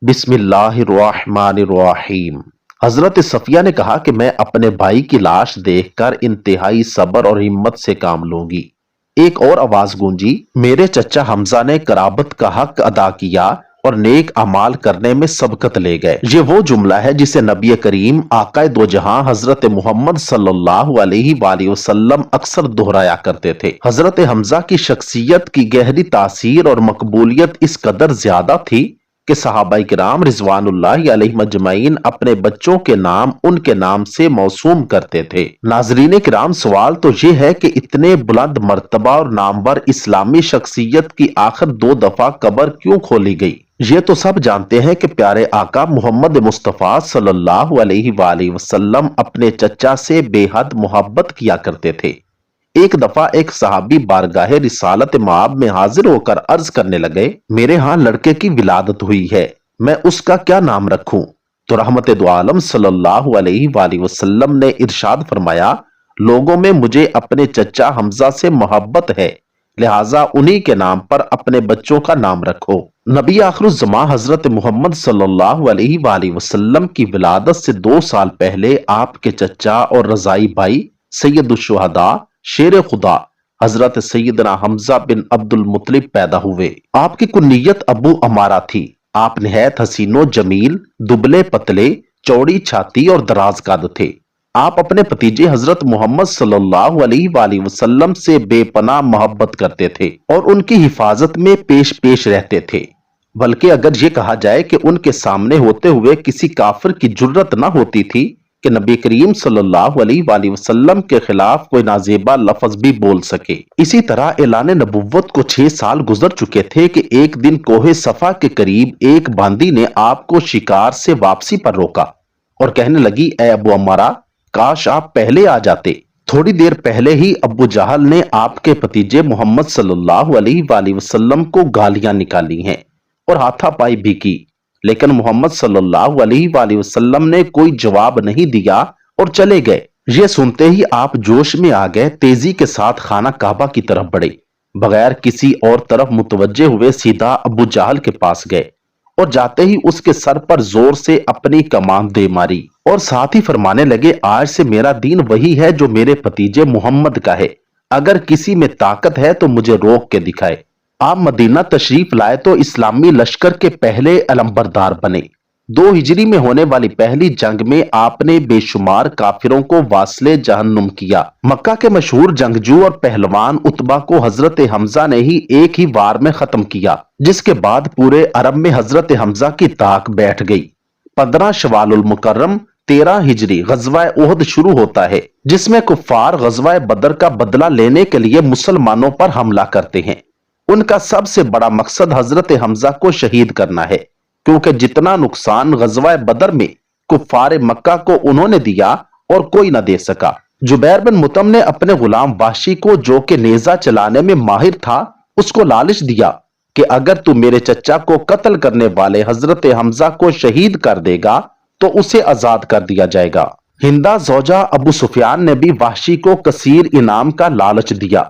بسم اللہ الرحمن الرحیم۔ حضرت صفیہ نے کہا کہ میں اپنے بھائی کی لاش دیکھ کر انتہائی صبر اور ہمت سے کام لوں گی۔ ایک اور آواز گونجی، میرے چچا حمزہ نے قرابت کا حق ادا کیا اور نیک اعمال کرنے میں سبقت لے گئے۔ یہ وہ جملہ ہے جسے نبی کریم آقائے دو جہاں حضرت محمد صلی اللہ علیہ وآلہ وسلم اکثر دہرایا کرتے تھے۔ حضرت حمزہ کی شخصیت کی گہری تاثیر اور مقبولیت اس قدر زیادہ تھی کہ صحابہ کرام رضوان اللہ علیہ مجمعین اپنے بچوں کے نام ان کے نام سے موسوم کرتے تھے۔ ناظرین کرام، سوال تو یہ ہے کہ اتنے بلند مرتبہ اور نامور اسلامی شخصیت کی آخر 2 دفعہ قبر کیوں کھولی گئی؟ یہ تو سب جانتے ہیں کہ پیارے آقا محمد مصطفیٰ صلی اللہ علیہ وآلہ وسلم اپنے چچا سے بے حد محبت کیا کرتے تھے۔ ایک دفعہ ایک صحابی بارگاہ رسالت مآب میں حاضر ہو کر عرض کرنے لگے، میرے ہاں لڑکے کی ولادت ہوئی ہے، میں اس کا کیا نام رکھوں؟ تو رحمت دو عالم صلی اللہ علیہ وآلہ وسلم نے ارشاد فرمایا، لوگوں میں مجھے اپنے چچا حمزہ سے محبت ہے، لہٰذا انہی کے نام پر اپنے بچوں کا نام رکھو۔ نبی آخر الزماں حضرت محمد صلی اللہ علیہ وآلہ وسلم کی ولادت سے 2 سال پہلے آپ کے چچا اور رضائی بھائی سید الشہداء شیر خدا حضرت سیدنا حمزہ بن عبد المطلب پیدا ہوئے۔ آپ کی کنیت ابو عمارہ تھی۔ آپ نہایت حسین و جمیل، دبلے پتلے، چوڑی چھاتی اور دراز قد تھے۔ آپ اپنے بھتیجے حضرت محمد صلی اللہ علیہ وآلہ وسلم سے بے پناہ محبت کرتے تھے اور ان کی حفاظت میں پیش رہتے تھے، بلکہ اگر یہ کہا جائے کہ ان کے سامنے ہوتے ہوئے کسی کافر کی جرت نہ ہوتی تھی کہ نبی کریم صلی اللہ علیہ وآلہ وسلم کے خلاف کوئی نازیبا لفظ بھی بول سکے۔ اسی طرح اعلان نبوت کو 6 سال گزر چکے تھے کہ ایک دن کوہ صفا کے قریب ایک باندی نے آپ کو شکار سے واپسی پر روکا اور کہنے لگی، اے ابو عمارہ، کاش آپ پہلے آ جاتے۔ تھوڑی دیر پہلے ہی ابو جہل نے آپ کے بھتیجے محمد صلی اللہ علیہ وآلہ وسلم کو گالیاں نکالی ہیں اور ہاتھا پائی بھی کی، لیکن محمد صلی اللہ علیہ وآلہ وسلم نے کوئی جواب نہیں دیا اور چلے گئے۔ یہ سنتے ہی آپ جوش میں آ گئے، تیزی کے ساتھ خانہ کعبہ کی طرف بڑھے، بغیر کسی اور طرف متوجہ ہوئے سیدھا ابو جہل کے پاس گئے اور جاتے ہی اس کے سر پر زور سے اپنی کمان دے ماری اور ساتھ ہی فرمانے لگے، آج سے میرا دین وہی ہے جو میرے بھتیجے محمد کا ہے، اگر کسی میں طاقت ہے تو مجھے روک کے دکھائے۔ آپ مدینہ تشریف لائے تو اسلامی لشکر کے پہلے علمبردار بنے۔ 2 ہجری میں ہونے والی پہلی جنگ میں آپ نے بے شمار کافروں کو واصل جہنم کیا۔ مکہ کے مشہور جنگجو اور پہلوان عتبہ کو حضرت حمزہ نے ہی ایک ہی وار میں ختم کیا، جس کے بعد پورے عرب میں حضرت حمزہ کی طاق بیٹھ گئی۔ 15 شوال المکرم 13 ہجری غزوہ احد شروع ہوتا ہے، جس میں کفار غزوہ بدر کا بدلہ لینے کے لیے مسلمانوں پر حملہ کرتے ہیں۔ ان کا سب سے بڑا مقصد حضرت حمزہ کو شہید کرنا ہے، کیونکہ جتنا نقصان غزوہ بدر میں کفار مکہ کو انہوں نے دیا اور کوئی نہ دے سکا۔ جبیر بن مطعم نے اپنے غلام وحشی کو، جو کہ نیزہ چلانے میں ماہر تھا، اس کو لالچ دیا کہ اگر تو میرے چچا کو قتل کرنے والے حضرت حمزہ کو شہید کر دے گا تو اسے آزاد کر دیا جائے گا۔ ہندہ زوجہ ابو سفیان نے بھی وحشی کو کثیر انعام کا لالچ دیا،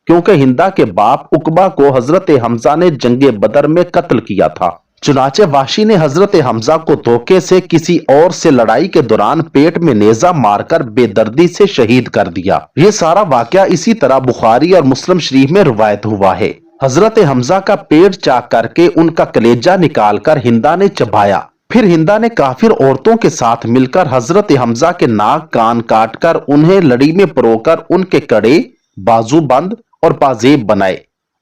کیونکہ ہندہ کے باپ عقبہ کو حضرت حمزہ نے جنگ بدر میں قتل کیا تھا۔ چنانچہ وحشی نے حضرت حمزہ کو دھوکے سے کسی اور سے لڑائی کے دوران پیٹ میں نیزہ مار کر بے دردی سے شہید کر دیا۔ یہ سارا واقعہ اسی طرح بخاری اور مسلم شریف میں روایت ہوا ہے۔ حضرت حمزہ کا پیٹ چاک کر کے ان کا کلیجہ نکال کر ہندہ نے چبایا، پھر ہندہ نے کافر عورتوں کے ساتھ مل کر حضرت حمزہ کے ناک کان کاٹ کر انہیں لڑی میں پرو کر ان کے کڑے، بازو بند اور پازیب بنائے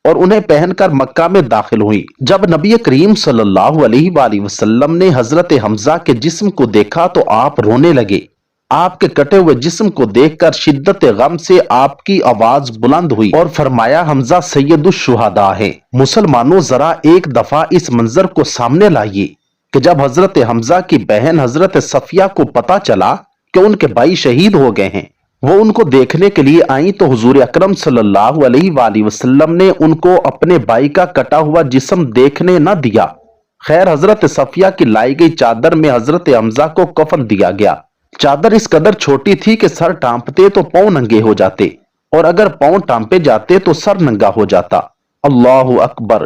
اور انہیں پہن کر مکہ میں داخل ہوئی۔ جب نبی کریم صلی اللہ علیہ وآلہ وسلم نے حضرت حمزہ کے جسم کو دیکھا تو آپ رونے لگے۔ آپ کے کٹے ہوئے جسم کو دیکھ کر شدت غم سے آپ کی آواز بلند ہوئی اور فرمایا، حمزہ سید الشہداء ہے۔ مسلمانوں، ذرا ایک دفعہ اس منظر کو سامنے لائیے کہ جب حضرت حمزہ کی بہن حضرت صفیہ کو پتا چلا کہ ان کے بھائی شہید ہو گئے ہیں، وہ ان کو دیکھنے کے لیے آئیں تو حضور اکرم صلی اللہ علیہ وآلہ وسلم نے ان کو اپنے بھائی کا کٹا ہوا جسم دیکھنے نہ دیا۔ خیر، حضرت صفیہ کی لائی گئی چادر میں حضرت حمزہ کو کفن دیا گیا۔ چادر اس قدر چھوٹی تھی کہ سر ٹانپتے تو پاؤں ننگے ہو جاتے اور اگر پاؤں ٹانپے جاتے تو سر ننگا ہو جاتا۔ اللہ اکبر!